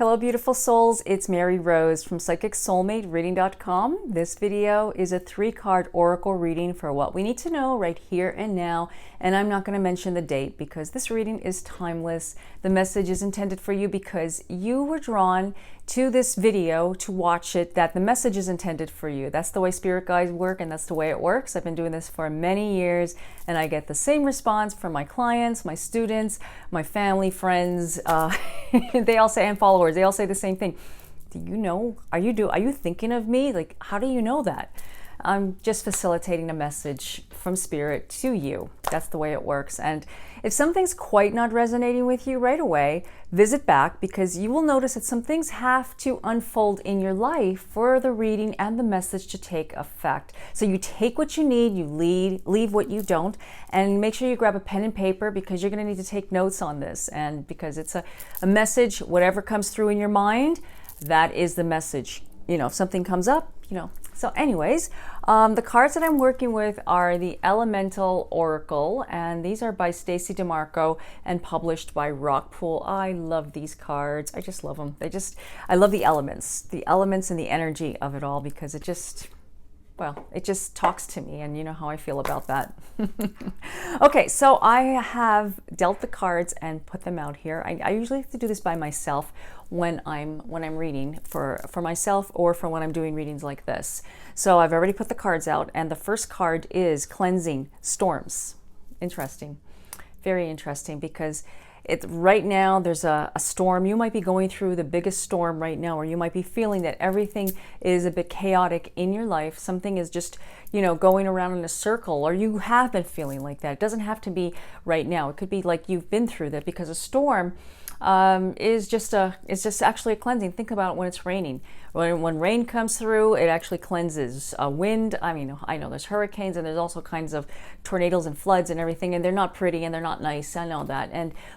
Hello, beautiful souls. It's Mary Rose from PsychicSoulmateReading.com. This video is a 3-card oracle reading for what we need to know right here and now. And I'm not going to mention the date because this reading is timeless. The message is intended for you because you were drawn to this video to watch it, that the message is intended for you. That's the way spirit guides work, and that's the way it works. I've been doing this for many years, and I get the same response from my clients, my students, my family, friends. They all say, and followers, they all say the same thing. Do you know? Are you thinking of me? Like, how do you know that? I'm just facilitating a message from spirit to you. That's the way it works. And if something's quite not resonating with you right away, visit back, because you will notice that some things have to unfold in your life for the reading and the message to take effect. So you take what you need, you leave what you don't, and make sure you grab a pen and paper, because you're going to need to take notes on this. And because it's a message, whatever comes through in your mind, that is the message. You know, if something comes up, you know. So anyways, the cards that I'm working with are the Elemental Oracle, and these are by Stacey DeMarco and published by Rockpool. I love these cards. I just love them. I love the elements and the energy of it all, because it just talks to me, and you know how I feel about that. Okay, so I have dealt the cards and put them out here. I usually have to do this by myself when I'm reading for myself, or for when I'm doing readings like this. So I've already put the cards out, and the first card is Cleansing Storms. Interesting, very interesting, because right now there's a storm. You might be going through the biggest storm right now, or you might be feeling that everything is a bit chaotic in your life. Something is just, going around in a circle, or you have been feeling like that. It doesn't have to be right now. It could be like you've been through that, because a storm is just actually a cleansing. Think about when it's raining. When rain comes through, it actually cleanses. Wind, I know there's hurricanes, and there's also kinds of tornadoes and floods and everything, and they're not pretty and they're not nice. I know that.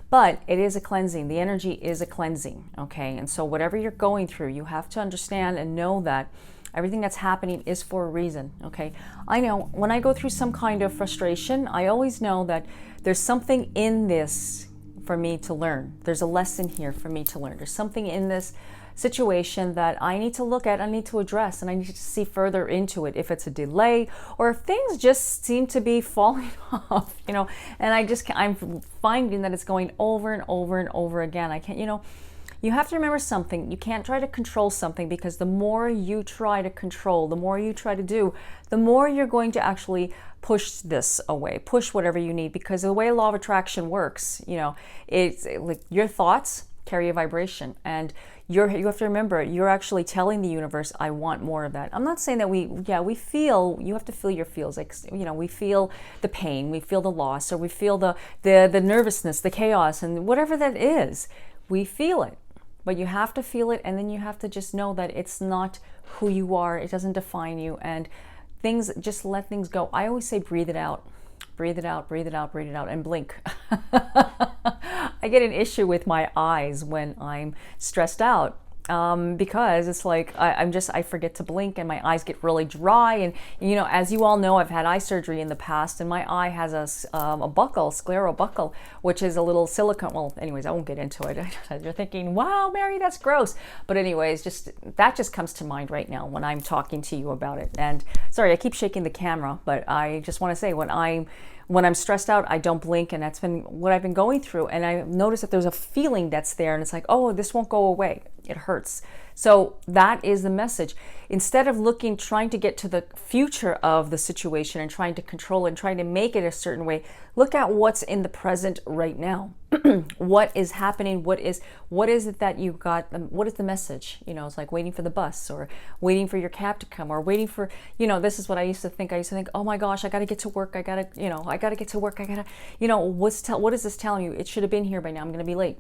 But it is a cleansing. The energy is a cleansing, okay? And so whatever you're going through, you have to understand and know that everything that's happening is for a reason, okay? I know when I go through some kind of frustration, I always know that there's something in this for me to learn. There's a lesson here for me to learn. There's something in this situation that I need to look at, I need to address, and I need to see further into it. If it's a delay, or if things just seem to be falling off, and I'm finding that it's going over and over and over again. I can't, you have to remember something. You can't try to control something, because the more you try to control, the more you try to do, the more you're going to actually push this away, push whatever you need, because the way law of attraction works, it's like your thoughts carry a vibration, and you have to remember, you're actually telling the universe, I want more of that. I'm not saying that we feel, you have to feel your feels, like, we feel the pain, we feel the loss, or we feel the nervousness, the chaos, and whatever that is, we feel it. But you have to feel it, and then you have to just know that it's not who you are. It doesn't define you, and things, just let things go. I always say breathe it out. Breathe it out, breathe it out, breathe it out, and blink. I get an issue with my eyes when I'm stressed out, because it's like I forget to blink, and my eyes get really dry. And as you all know, I've had eye surgery in the past, and my eye has a buckle, scleral buckle, which is a little silicone. Well, anyways, I won't get into it. You're thinking, wow, Mary, that's gross. But anyways, that just comes to mind right now when I'm talking to you about it. And sorry, I keep shaking the camera, but I just want to say, when I'm stressed out, I don't blink, and that's been what I've been going through. And I noticed that there's a feeling that's there, and it's like, oh, this won't go away. It hurts. So that is the message. Instead of trying to get to the future of the situation and trying to control it and trying to make it a certain way, look at what's in the present right now. What is happening? What is it that you got? What is the message? It's like waiting for the bus, or waiting for your cab to come, or waiting for, this is what I used to think. Oh my gosh, I got to get to work. I got to get to work. What is this telling you? It should have been here by now. I'm going to be late.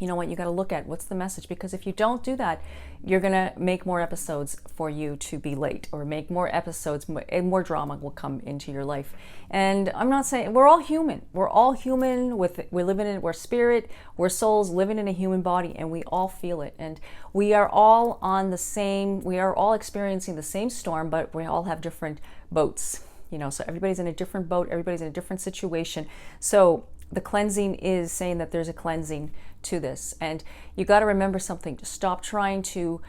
You know what? You got to look at what's the message, because if you don't do that, you're going to make more episodes for you to be late, or make more episodes, and more drama will come into your life. And I'm not saying, we're all human. We're all human. We're spirit, we're souls living in a human body, and we all feel it. And we are all we are all experiencing the same storm, but we all have different boats. So everybody's in a different boat, everybody's in a different situation. So the cleansing is saying that there's a cleansing to this. And you got to remember something. Stop trying to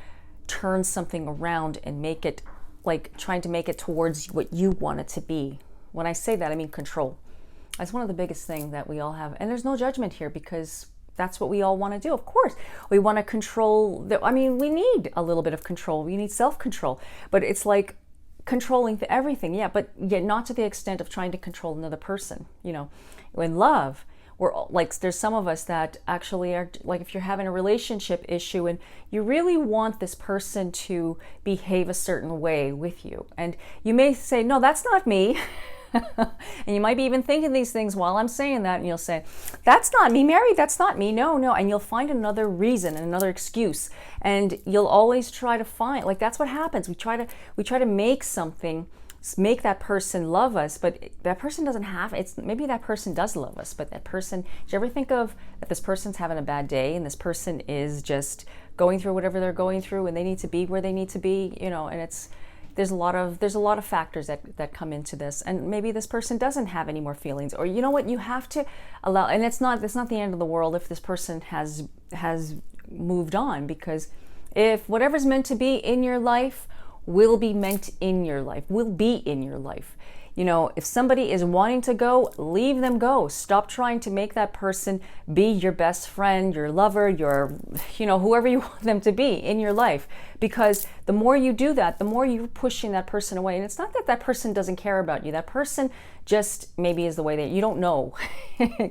turn something around and make it like trying to make it towards what you want it to be. When I say that, I mean control. That's one of the biggest things that we all have. And there's no judgment here, because that's what we all want to do. Of course, we want to control. I mean, we need a little bit of control. We need self-control. But it's like controlling everything. Yeah, but yet not to the extent of trying to control another person. You know, in love, we're like, there's some of us that actually are like, if you're having a relationship issue and you really want this person to behave a certain way with you, and you may say, no, that's not me. And you might be even thinking these things while I'm saying that, and you'll say, that's not me, Mary, that's not me, no. And you'll find another reason and another excuse, and you'll always try to find, like, that's what happens. We try to make something, make that person love us, but that person doesn't have, it's maybe that person does love us, but that person, did you ever think of that this person's having a bad day and this person is just going through whatever they're going through and they need to be where they need to be, you know, and there's a lot of factors that come into this, and maybe this person doesn't have any more feelings, or you know what, you have to allow, and it's not the end of the world if this person has moved on, because if whatever's meant to be in your life will be in your life. You know, if somebody is wanting to go, leave them go. Stop trying to make that person be your best friend, your lover, your, you know, whoever you want them to be in your life. Because the more you do that, the more you're pushing that person away. And it's not that that person doesn't care about you. That person just maybe is the way that you don't know.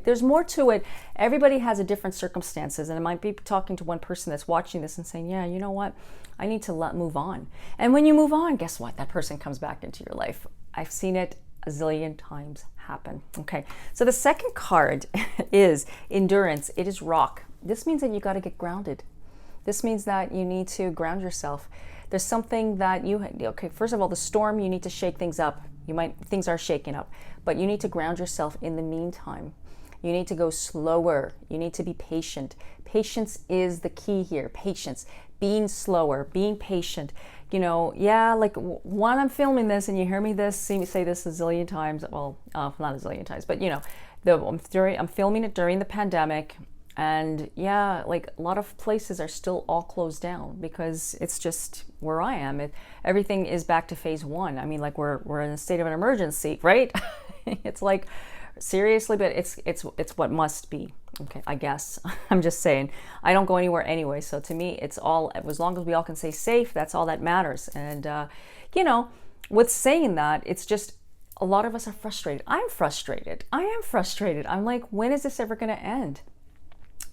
There's more to it. Everybody has a different circumstances. And it might be talking to one person that's watching this and saying, yeah, you know what? I need to move on. And when you move on, guess what? That person comes back into your life. I've seen it a zillion times happen. Okay, so the second card is endurance. It is rock. This means that you got to get grounded. This means that you need to ground yourself. There's something that okay, first of all, the storm, you need to shake things up. Things are shaking up, but you need to ground yourself in the meantime. You need to go slower. You need to be patient. Patience is the key here. Patience, being slower, being patient. You know, yeah, like when I'm filming this and you hear me see me say this a zillion times, well, not a zillion times, but you know, I'm filming it during the pandemic, and yeah, like a lot of places are still all closed down because it's just where I am. Everything is back to phase 1. I mean, like we're in a state of an emergency, right? It's like, seriously, but it's what must be. Okay, I guess. I'm just saying, I don't go anywhere anyway, so to me it's all, as long as we all can stay safe, that's all that matters. And you know, with saying that, it's just a lot of us are frustrated. I'm frustrated. I am frustrated. I'm like, when is this ever going to end?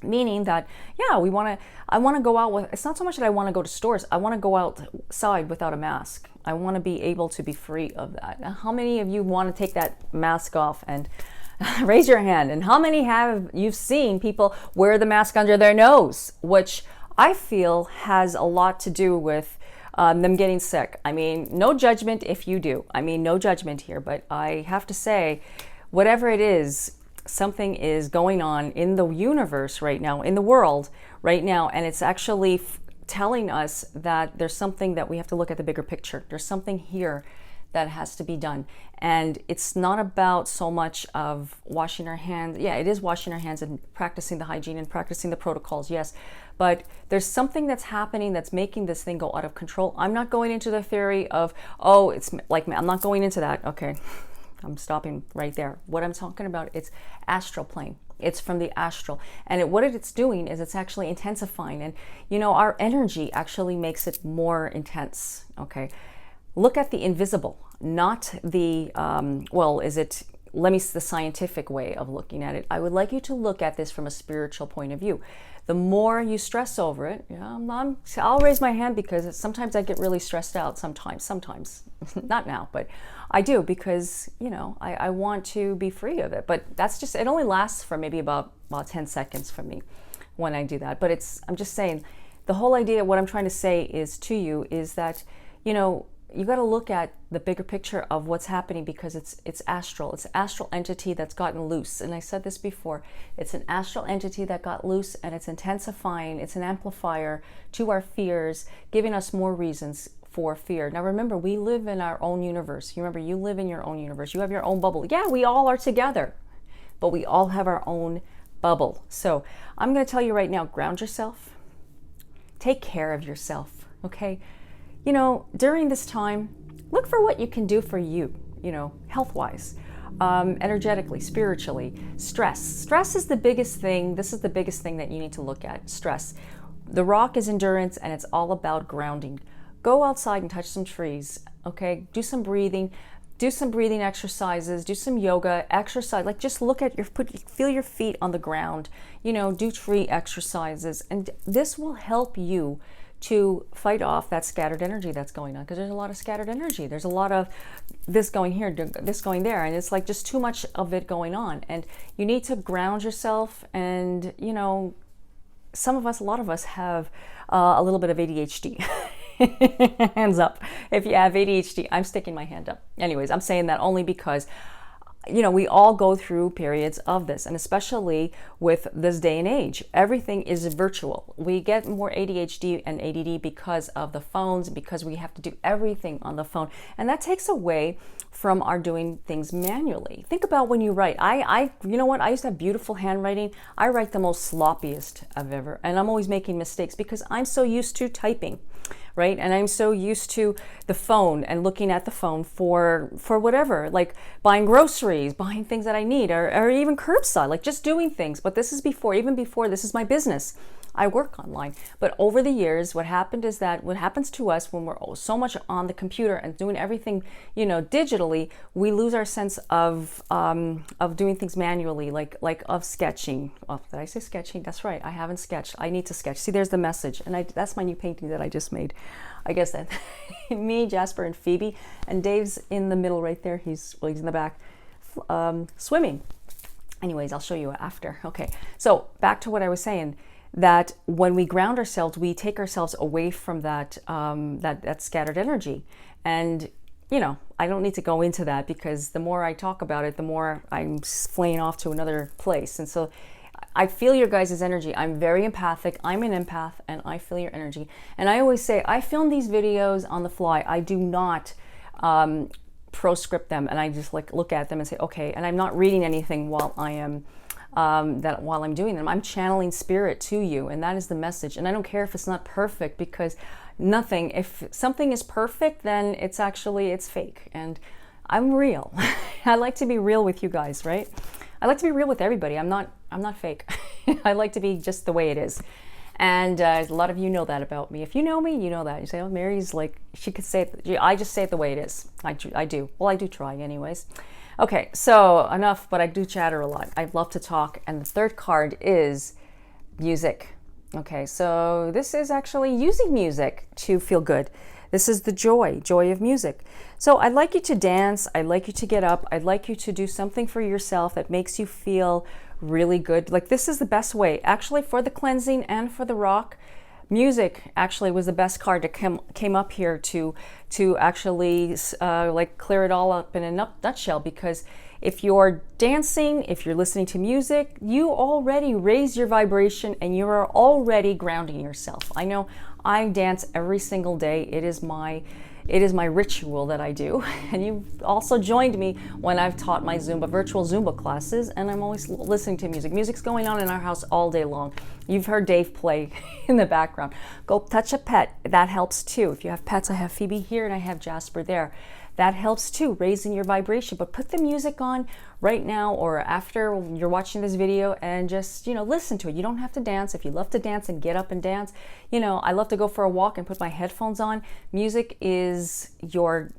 Meaning that, yeah, I want to go out with, it's not so much that I want to go to stores, I want to go outside without a mask. I want to be able to be free of that. Now, how many of you want to take that mask off? And raise your hand. And how many have you seen people wear the mask under their nose, which I feel has a lot to do with them getting sick. I mean, no judgment if you do. I mean, no judgment here, but I have to say, whatever it is, something is going on in the universe right now, in the world right now, and it's actually telling us that there's something that we have to look at the bigger picture. There's something here that has to be done. And it's not about so much of washing our hands. Yeah, it is washing our hands and practicing the hygiene and practicing the protocols, yes. But there's something that's happening that's making this thing go out of control. I'm not going into the theory of, oh, it's like, I'm not going into that. Okay, I'm stopping right there. What I'm talking about, it's astral plane. It's from the astral. And what it's doing is it's actually intensifying. And, you know, our energy actually makes it more intense, okay? Look at the invisible, not the, the scientific way of looking at it. I would like you to look at this from a spiritual point of view. The more you stress over it, I'll raise my hand because sometimes I get really stressed out sometimes, not now, but I do because, you know, I want to be free of it. But that's just, it only lasts for maybe about 10 seconds for me when I do that. But I'm just saying, the whole idea, what I'm trying to say is to you is that, you know, you got to look at the bigger picture of what's happening because it's astral. It's an astral entity that's gotten loose. And I said this before, it's an astral entity that got loose and it's intensifying. It's an amplifier to our fears, giving us more reasons for fear. Now remember, we live in our own universe. You remember, you live in your own universe. You have your own bubble. Yeah, we all are together, but we all have our own bubble. So I'm going to tell you right now, ground yourself. Take care of yourself, okay? You know, during this time, look for what you can do for you, you know, health-wise, energetically, spiritually. Stress is the biggest thing. This is the biggest thing that you need to look at, stress. The rock is endurance, and it's all about grounding. Go outside and touch some trees, okay? Do some breathing exercises, do some yoga, exercise, like just look at feel your feet on the ground, you know, do tree exercises. And this will help you to fight off that scattered energy that's going on, because there's a lot of scattered energy. There's a lot of this going here, this going there, and it's like just too much of it going on. And you need to ground yourself. And, you know, a lot of us have a little bit of ADHD. Hands up if you have ADHD. I'm sticking my hand up. Anyways, I'm saying that only because, you know, we all go through periods of this, and especially with this day and age, everything is virtual. We get more ADHD and ADD because of the phones, because we have to do everything on the phone, and that takes away from our doing things manually. Think about when you write. You know what? I used to have beautiful handwriting. I write the most sloppiest I've ever, and I'm always making mistakes because I'm so used to typing. Right? And I'm so used to the phone and looking at the phone for whatever, like buying groceries, buying things that I need, or even curbside, like just doing things. But this is even before this is my business. I work online. But over the years, what happens to us when we're so much on the computer and doing everything, you know, digitally, we lose our sense of doing things manually, like of sketching. Oh, did I say sketching? That's right. I haven't sketched. I need to sketch. See, there's the message. And that's my new painting that I just made. I guess that me, Jasper, and Phoebe, and Dave's in the middle right there. He's in the back, swimming. Anyways, I'll show you after. Okay. So back to what I was saying, that when we ground ourselves, we take ourselves away from that scattered energy. And, you know, I don't need to go into that, because the more I talk about it, the more I'm flaying off to another place. And so I feel your guys' energy. I'm very empathic. I'm an empath, and I feel your energy. And I always say, I film these videos on the fly. I do not proscript them, and I just like look at them and say, okay, and I'm not reading anything while I am while I'm doing them. I'm channeling spirit to you, and that is the message. And I don't care if it's not perfect, because if something is perfect, then it's fake. And I'm real. I like to be real with you guys, right? I like to be real with everybody. I'm not fake. I like to be just the way it is. And a lot of you know that about me. If you know me, you know that. You say, oh, Mary's like, she could say it. I just say it the way it is. I do. Well, I do try anyways. Okay, so enough, but I do chatter a lot. I love to talk. And the third card is music. Okay, so this is actually using music to feel good. This is the joy of music. So I'd like you to dance. I'd like you to get up. I'd like you to do something for yourself that makes you feel really good. Like, this is the best way, actually, for the cleansing and for the rock. Music actually was the best card that came up here to actually like clear it all up in a nutshell, because if you're dancing, if you're listening to music, you already raise your vibration and you are already grounding yourself. I know I dance every single day. It is my ritual that I do. And you've also joined me when I've taught my virtual Zumba classes, and I'm always listening to music. Music's going on in our house all day long. You've heard Dave play in the background. Go touch a pet. That helps too. If you have pets, I have Phoebe here and I have Jasper there. That helps too, raising your vibration. But put the music on right now or after you're watching this video, and just, listen to it. You don't have to dance. If you love to dance, and get up and dance. I love to go for a walk and put my headphones on. Music is your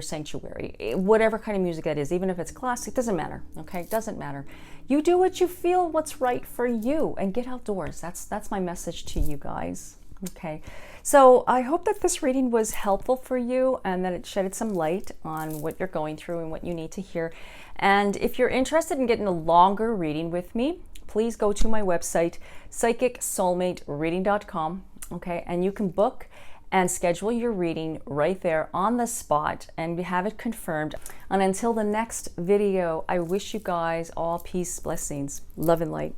sanctuary. Whatever kind of music that is, even if it's classic, doesn't matter. Okay, it doesn't matter. You do what you feel, what's right for you, and get outdoors. That's my message to you guys. Okay, so I hope that this reading was helpful for you, and that it shedded some light on what you're going through and what you need to hear. And if you're interested in getting a longer reading with me, please go to my website, psychicsoulmatereading.com. Okay, and you can book and schedule your reading right there on the spot and have it confirmed. And until the next video, I wish you guys all peace, blessings, love, and light.